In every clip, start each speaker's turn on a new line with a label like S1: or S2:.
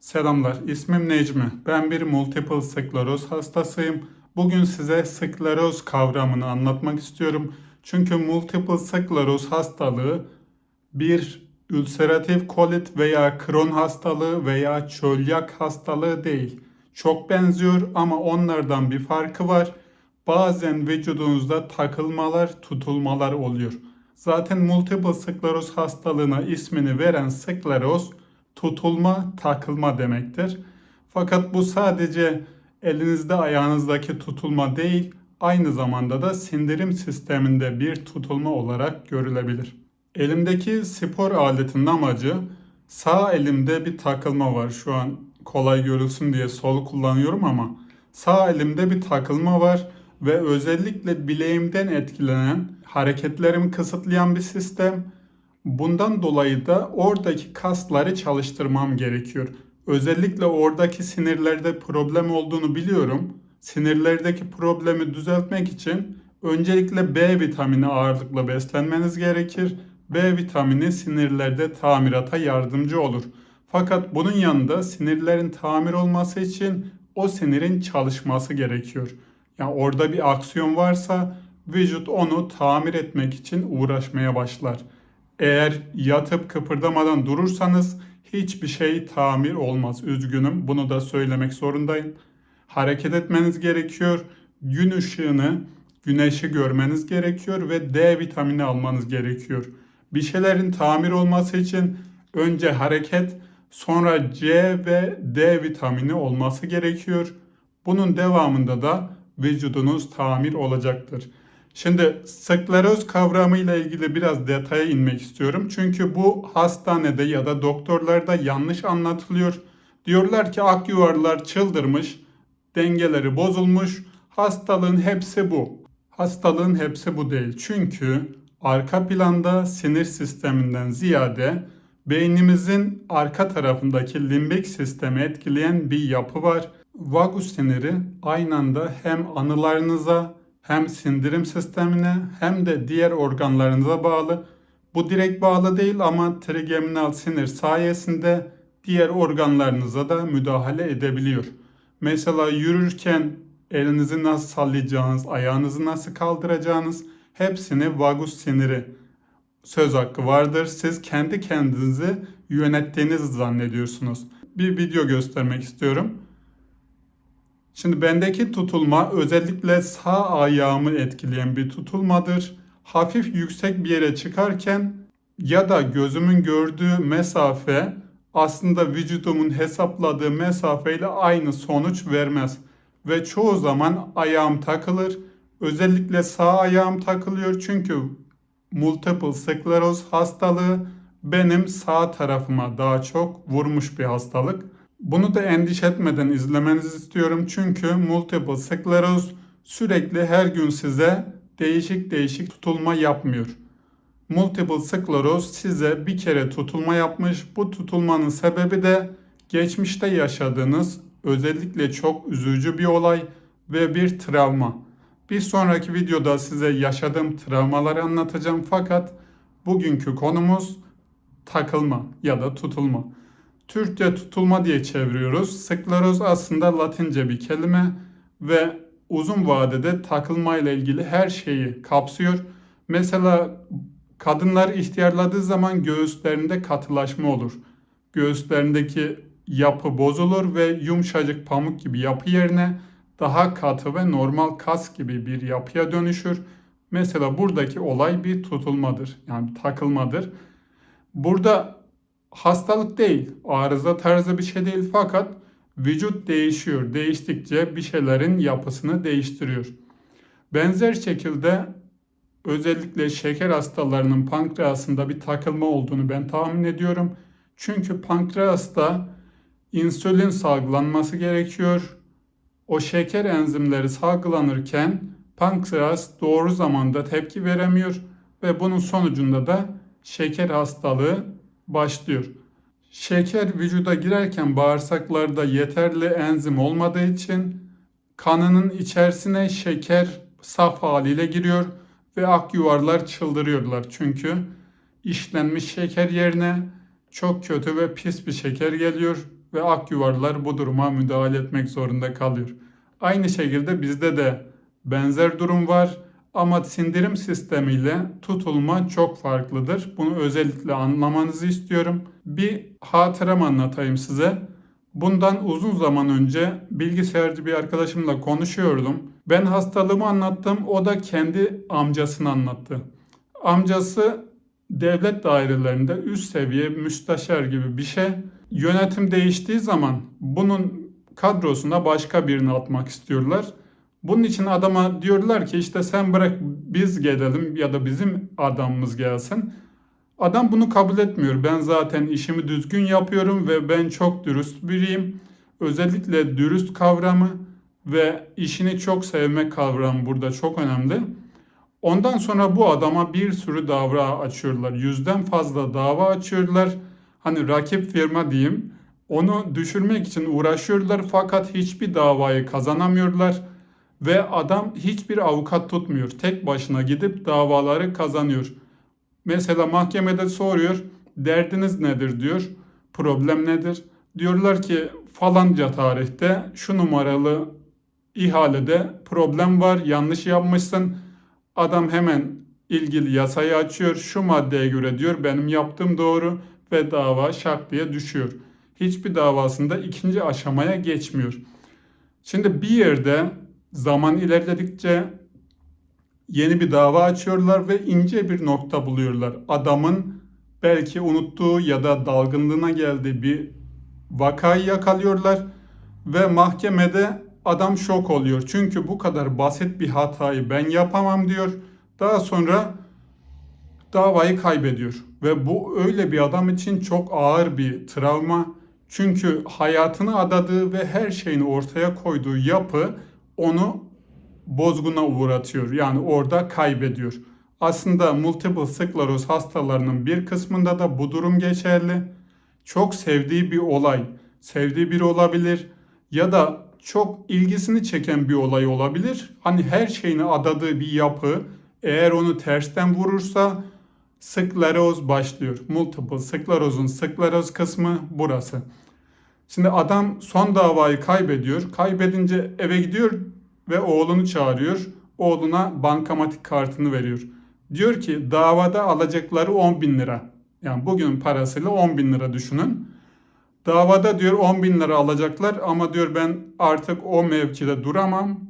S1: Selamlar, ismim Necmi. Ben bir multiple skleroz hastasıyım. Bugün size skleroz kavramını anlatmak istiyorum. Çünkü multiple skleroz hastalığı bir ülseratif kolit veya Crohn hastalığı veya çölyak hastalığı değil. Çok benziyor ama onlardan bir farkı var. Bazen vücudunuzda takılmalar, tutulmalar oluyor. Zaten multiple skleroz hastalığına ismini veren skleroz tutulma, takılma demektir. Fakat bu sadece elinizde ayağınızdaki tutulma değil, aynı zamanda da sindirim sisteminde bir tutulma olarak görülebilir. Elimdeki spor aletinin amacı sağ elimde bir takılma var. Şu an kolay görülsün diye sol kullanıyorum ama sağ elimde bir takılma var ve özellikle bileğimden etkilenen, hareketlerimi kısıtlayan bir sistem. Bundan dolayı da oradaki kasları çalıştırmam gerekiyor. Özellikle oradaki sinirlerde problem olduğunu biliyorum. Sinirlerdeki problemi düzeltmek için öncelikle B vitamini ağırlıklı beslenmeniz gerekir. B vitamini sinirlerde tamirata yardımcı olur. Fakat bunun yanında sinirlerin tamir olması için o sinirin çalışması gerekiyor. Yani orada bir aksiyon varsa vücut onu tamir etmek için uğraşmaya başlar. Eğer yatıp kıpırdamadan durursanız hiçbir şey tamir olmaz. Üzgünüm, bunu da söylemek zorundayım. Hareket etmeniz gerekiyor. Gün ışığını, güneşi görmeniz gerekiyor ve D vitamini almanız gerekiyor. Bir şeylerin tamir olması için önce hareket, sonra C ve D vitamini olması gerekiyor. Bunun devamında da vücudunuz tamir olacaktır. Şimdi skleroz kavramı ile ilgili biraz detaya inmek istiyorum. Çünkü bu hastanede ya da doktorlarda yanlış anlatılıyor. Diyorlar ki akyuvarlar çıldırmış, dengeleri bozulmuş. Hastalığın hepsi bu. Hastalığın hepsi bu değil. Çünkü arka planda sinir sisteminden ziyade beynimizin arka tarafındaki limbik sistemi etkileyen bir yapı var. Vagus siniri aynı anda hem anılarınıza hem sindirim sistemine hem de diğer organlarınıza bağlı. Bu direkt bağlı değil ama trigeminal sinir sayesinde diğer organlarınıza da müdahale edebiliyor. Mesela yürürken elinizi nasıl sallayacağınız, ayağınızı nasıl kaldıracağınız hepsini vagus siniri söz hakkı vardır. Siz kendi kendinizi yönettiğinizi zannediyorsunuz. Bir video göstermek istiyorum. Şimdi bendeki tutulma özellikle sağ ayağımı etkileyen bir tutulmadır. Hafif yüksek bir yere çıkarken ya da gözümün gördüğü mesafe aslında vücudumun hesapladığı mesafeyle aynı sonuç vermez. Ve çoğu zaman ayağım takılır. Özellikle sağ ayağım takılıyor çünkü multiple skleroz hastalığı benim sağ tarafıma daha çok vurmuş bir hastalık. Bunu da endişe etmeden izlemenizi istiyorum çünkü multiple skleroz sürekli her gün size değişik değişik tutulma yapmıyor. Multiple skleroz size bir kere tutulma yapmış. Bu tutulmanın sebebi de geçmişte yaşadığınız özellikle çok üzücü bir olay ve bir travma. Bir sonraki videoda size yaşadığım travmaları anlatacağım fakat bugünkü konumuz takılma ya da tutulma. Türkçe tutulma diye çeviriyoruz. Skleroz aslında Latince bir kelime ve uzun vadede takılma ile ilgili her şeyi kapsıyor. Mesela kadınlar ihtiyarladığı zaman göğüslerinde katılaşma olur. Göğüslerindeki yapı bozulur ve yumuşacık pamuk gibi yapı yerine daha katı ve normal kas gibi bir yapıya dönüşür. Mesela buradaki olay bir tutulmadır. Yani takılmadır. Burada hastalık değil, arıza tarzı bir şey değil fakat vücut değişiyor. Değiştikçe bir şeylerin yapısını değiştiriyor. Benzer şekilde özellikle şeker hastalarının pankreasında bir takılma olduğunu ben tahmin ediyorum. Çünkü pankreasta insülin salgılanması gerekiyor. O şeker enzimleri salgılanırken pankreas doğru zamanda tepki veremiyor ve bunun sonucunda da şeker hastalığı başlıyor. Şeker vücuda girerken bağırsaklarda yeterli enzim olmadığı için kanının içerisine şeker saf haliyle giriyor ve akyuvarlar çıldırıyorlar. Çünkü işlenmiş şeker yerine çok kötü ve pis bir şeker geliyor ve ak yuvarlar bu duruma müdahale etmek zorunda kalıyor. Aynı şekilde bizde de benzer durum var ama sindirim sistemiyle tutulma çok farklıdır. Bunu özellikle anlamanızı istiyorum. Bir hatıram anlatayım size. Bundan uzun zaman önce bilgisayarcı bir arkadaşımla konuşuyordum. Ben hastalığımı anlattım, o da kendi amcasını anlattı. Amcası devlet dairelerinde üst seviye müsteşar gibi bir şey. Yönetim değiştiği zaman bunun kadrosuna başka birini atmak istiyorlar. Bunun için adama diyorlar ki işte sen bırak biz gelelim ya da bizim adamımız gelsin. Adam bunu kabul etmiyor. Ben zaten işimi düzgün yapıyorum ve ben çok dürüst biriyim. Özellikle dürüst kavramı ve işini çok sevmek kavramı burada çok önemli. Ondan sonra bu adama bir sürü dava açıyorlar. 100'den fazla dava açıyorlar. Hani rakip firma diyeyim. Onu düşürmek için uğraşıyorlar fakat hiçbir davayı kazanamıyorlar. Ve adam hiçbir avukat tutmuyor. Tek başına gidip davaları kazanıyor. Mesela mahkemede soruyor. Derdiniz nedir diyor. Problem nedir? Diyorlar ki falanca tarihte şu numaralı ihalede problem var. Yanlış yapmışsın. Adam hemen ilgili yasayı açıyor. Şu maddeye göre diyor benim yaptığım doğru ve dava şak diye düşüyor. Hiçbir davasında ikinci aşamaya geçmiyor. Şimdi bir yerde zaman ilerledikçe yeni bir dava açıyorlar ve ince bir nokta buluyorlar. Adamın belki unuttuğu ya da dalgınlığına geldiği bir vakayı yakalıyorlar ve mahkemede adam şok oluyor. Çünkü bu kadar basit bir hatayı ben yapamam diyor. Daha sonra davayı kaybediyor. Ve bu öyle bir adam için çok ağır bir travma. Çünkü hayatını adadığı ve her şeyini ortaya koyduğu yapı onu bozguna uğratıyor. Yani orada kaybediyor. Aslında multiple skleroz hastalarının bir kısmında da bu durum geçerli. Çok sevdiği bir olay, sevdiği biri olabilir ya da çok ilgisini çeken bir olay olabilir. Hani her şeyini adadığı bir yapı eğer onu tersten vurursa skleroz başlıyor. Multiple sklerozun skleroz kısmı burası. Şimdi adam son davayı kaybediyor. Kaybedince eve gidiyor ve oğlunu çağırıyor. Oğluna bankamatik kartını veriyor. Diyor ki davada alacakları 10 bin lira. Yani bugünün parasıyla 10 bin lira düşünün. Davada diyor 10 bin lira alacaklar ama diyor ben artık o mevkide duramam.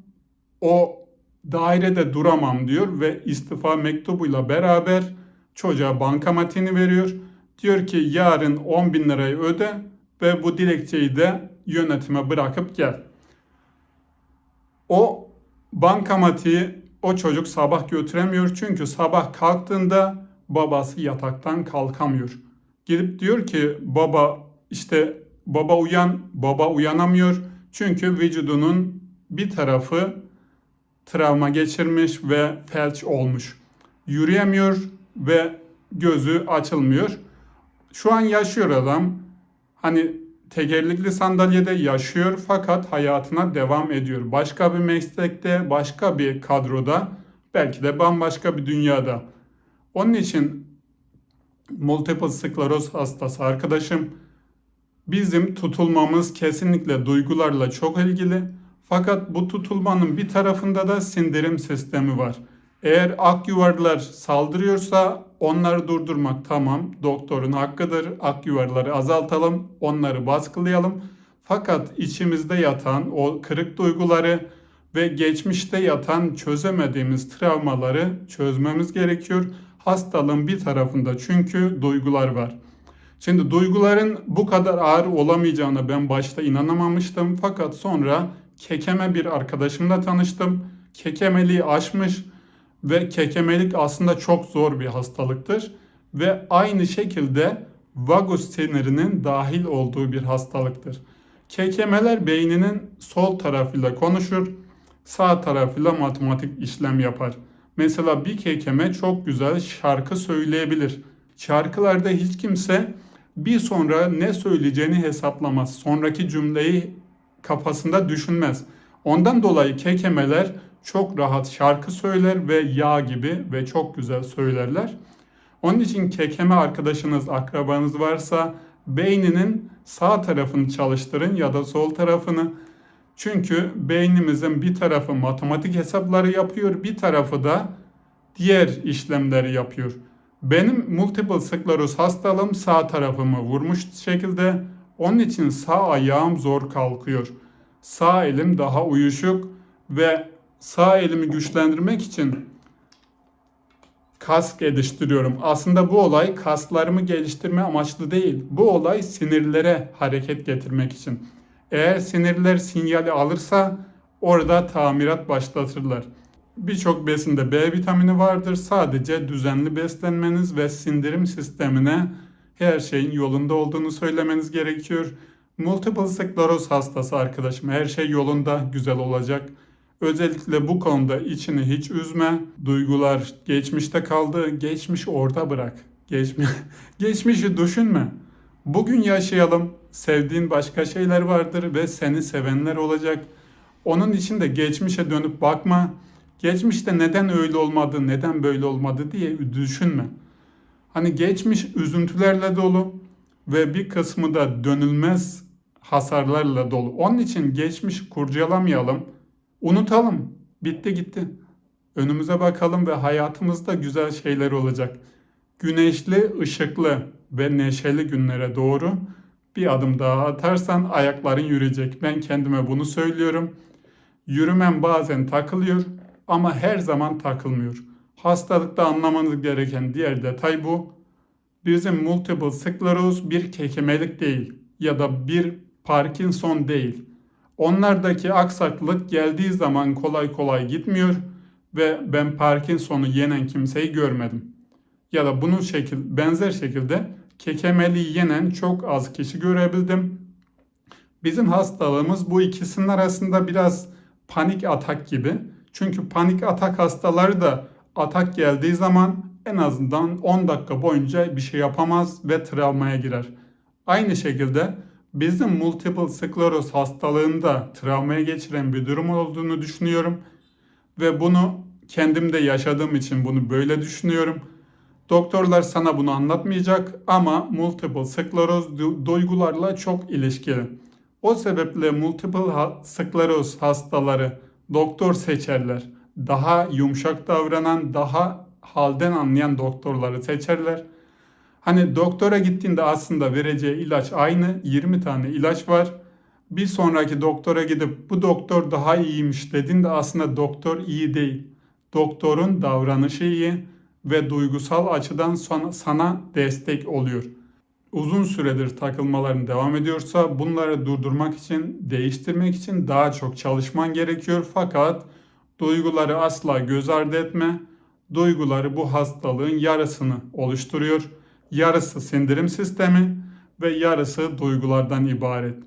S1: O dairede duramam diyor ve istifa mektubuyla beraber çocuğa bankamatiğini veriyor. Diyor ki yarın 10 bin lirayı öde ve bu dilekçeyi de yönetime bırakıp gel. O bankamatiği o çocuk sabah götüremiyor çünkü sabah kalktığında babası yataktan kalkamıyor. Gidip diyor ki baba işte baba uyan, baba uyanamıyor çünkü vücudunun bir tarafı travma geçirmiş ve felç olmuş. Yürüyemiyor ve gözü açılmıyor. Şu an yaşıyor adam. Hani tekerlekli sandalyede yaşıyor fakat hayatına devam ediyor. Başka bir meslekte, başka bir kadroda, belki de bambaşka bir dünyada. Onun için multiple skleroz hastası arkadaşım, bizim tutulmamız kesinlikle duygularla çok ilgili. Fakat bu tutulmanın bir tarafında da sindirim sistemi var. Eğer akyuvarlar saldırıyorsa onları durdurmak tamam, doktorun hakkıdır. Akyuvarları azaltalım, onları baskılayalım. Fakat içimizde yatan o kırık duyguları ve geçmişte yatan çözemediğimiz travmaları çözmemiz gerekiyor. Hastalığın bir tarafında çünkü duygular var. Şimdi duyguların bu kadar ağır olamayacağına ben başta inanamamıştım. Fakat sonra kekeme bir arkadaşımla tanıştım. Kekemeliği aşmış ve kekemelik aslında çok zor bir hastalıktır. Ve aynı şekilde vagus sinirinin dahil olduğu bir hastalıktır. Kekemeler beyninin sol tarafıyla konuşur, sağ tarafıyla matematik işlem yapar. Mesela bir kekeme çok güzel şarkı söyleyebilir. Şarkılarda hiç kimse bir sonra ne söyleyeceğini hesaplamaz. Sonraki cümleyi kafasında düşünmez. Ondan dolayı kekemeler çok rahat şarkı söyler ve yağ gibi ve çok güzel söylerler. Onun için kekeme arkadaşınız, akrabanız varsa beyninin sağ tarafını çalıştırın ya da sol tarafını. Çünkü beynimizin bir tarafı matematik hesapları yapıyor, bir tarafı da diğer işlemleri yapıyor. Benim multiple skleroz hastalığım sağ tarafımı vurmuş şekilde. Onun için sağ ayağım zor kalkıyor. Sağ elim daha uyuşuk ve sağ elimi güçlendirmek için kas geliştiriyorum. Aslında bu olay kaslarımı geliştirme amaçlı değil. Bu olay sinirlere hareket getirmek için. Eğer sinirler sinyali alırsa orada tamirat başlatırlar. Birçok besinde B vitamini vardır. Sadece düzenli beslenmeniz ve sindirim sistemine her şeyin yolunda olduğunu söylemeniz gerekiyor. Multiple skleroz hastası arkadaşım, her şey yolunda, güzel olacak. Özellikle bu konuda içini hiç üzme. Duygular geçmişte kaldı. Geçmiş orada bırak. Geçmişi düşünme. Bugün yaşayalım. Sevdiğin başka şeyler vardır ve seni sevenler olacak. Onun için de geçmişe dönüp bakma. Geçmişte neden öyle olmadı, neden böyle olmadı diye düşünme. Hani geçmiş üzüntülerle dolu ve bir kısmı da dönülmez hasarlarla dolu. Onun için geçmiş kurcalamayalım, unutalım. Bitti gitti. Önümüze bakalım ve hayatımızda güzel şeyler olacak. Güneşli, ışıklı ve neşeli günlere doğru bir adım daha atarsan ayakların yürüyecek. Ben kendime bunu söylüyorum. Yürümem bazen takılıyor ama her zaman takılmıyor. Hastalıkta anlamanız gereken diğer detay bu. Bizim multiple skleroz bir kekemelik değil ya da bir Parkinson değil. Onlardaki aksaklık geldiği zaman kolay kolay gitmiyor ve ben Parkinson'u yenen kimseyi görmedim. Ya da bunun benzer şekilde kekemeliği yenen çok az kişi görebildim. Bizim hastalığımız bu ikisinin arasında biraz panik atak gibi. Çünkü panik atak hastaları da atak geldiği zaman en azından 10 dakika boyunca bir şey yapamaz ve travmaya girer. Aynı şekilde bizim multiple skleroz hastalığında travmaya geçiren bir durum olduğunu düşünüyorum. Ve bunu kendimde yaşadığım için bunu böyle düşünüyorum. Doktorlar sana bunu anlatmayacak ama multiple skleroz duygularla çok ilişkili. O sebeple multiple skleroz hastaları doktor seçerler. Daha yumuşak davranan, daha halden anlayan doktorları seçerler. Hani doktora gittiğinde aslında vereceği ilaç aynı. 20 tane ilaç var. Bir sonraki doktora gidip bu doktor daha iyiymiş dediğinde aslında doktor iyi değil. Doktorun davranışı iyi ve duygusal açıdan sana destek oluyor. Uzun süredir takılmaların devam ediyorsa bunları durdurmak için, değiştirmek için daha çok çalışman gerekiyor. Fakat duyguları asla göz ardı etme. Duyguları bu hastalığın yarısını oluşturuyor. Yarısı sindirim sistemi ve yarısı duygulardan ibaret.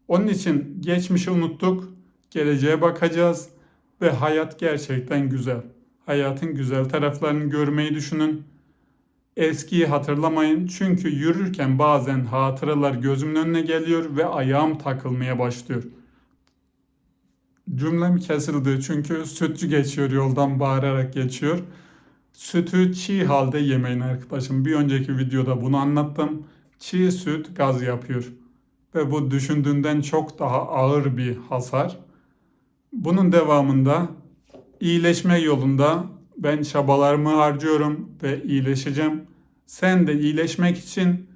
S1: Onun için geçmişi unuttuk, geleceğe bakacağız ve hayat gerçekten güzel. Hayatın güzel taraflarını görmeyi düşünün. Eskiyi hatırlamayın çünkü yürürken bazen hatıralar gözümün önüne geliyor ve ayağım takılmaya başlıyor. Cümlem kesildi çünkü sütçü geçiyor, yoldan bağırarak geçiyor. Sütü çiğ halde yemeyin arkadaşım. Bir önceki videoda bunu anlattım. Çiğ süt gaz yapıyor. Ve bu düşündüğünden çok daha ağır bir hasar. Bunun devamında iyileşme yolunda ben çabalarımı harcıyorum ve iyileşeceğim. Sen de iyileşmek için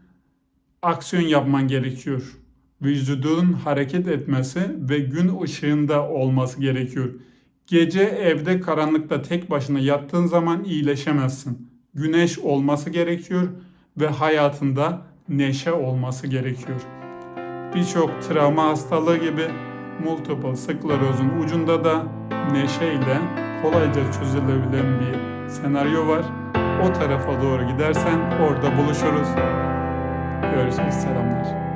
S1: aksiyon yapman gerekiyor. Vücudun hareket etmesi ve gün ışığında olması gerekiyor. Gece evde karanlıkta tek başına yattığın zaman iyileşemezsin. Güneş olması gerekiyor ve hayatında neşe olması gerekiyor. Birçok travma hastalığı gibi multiple sklerozun ucunda da neşeyle kolayca çözülebilen bir senaryo var. O tarafa doğru gidersen orada buluşuruz. Görüşürüz, selamlar.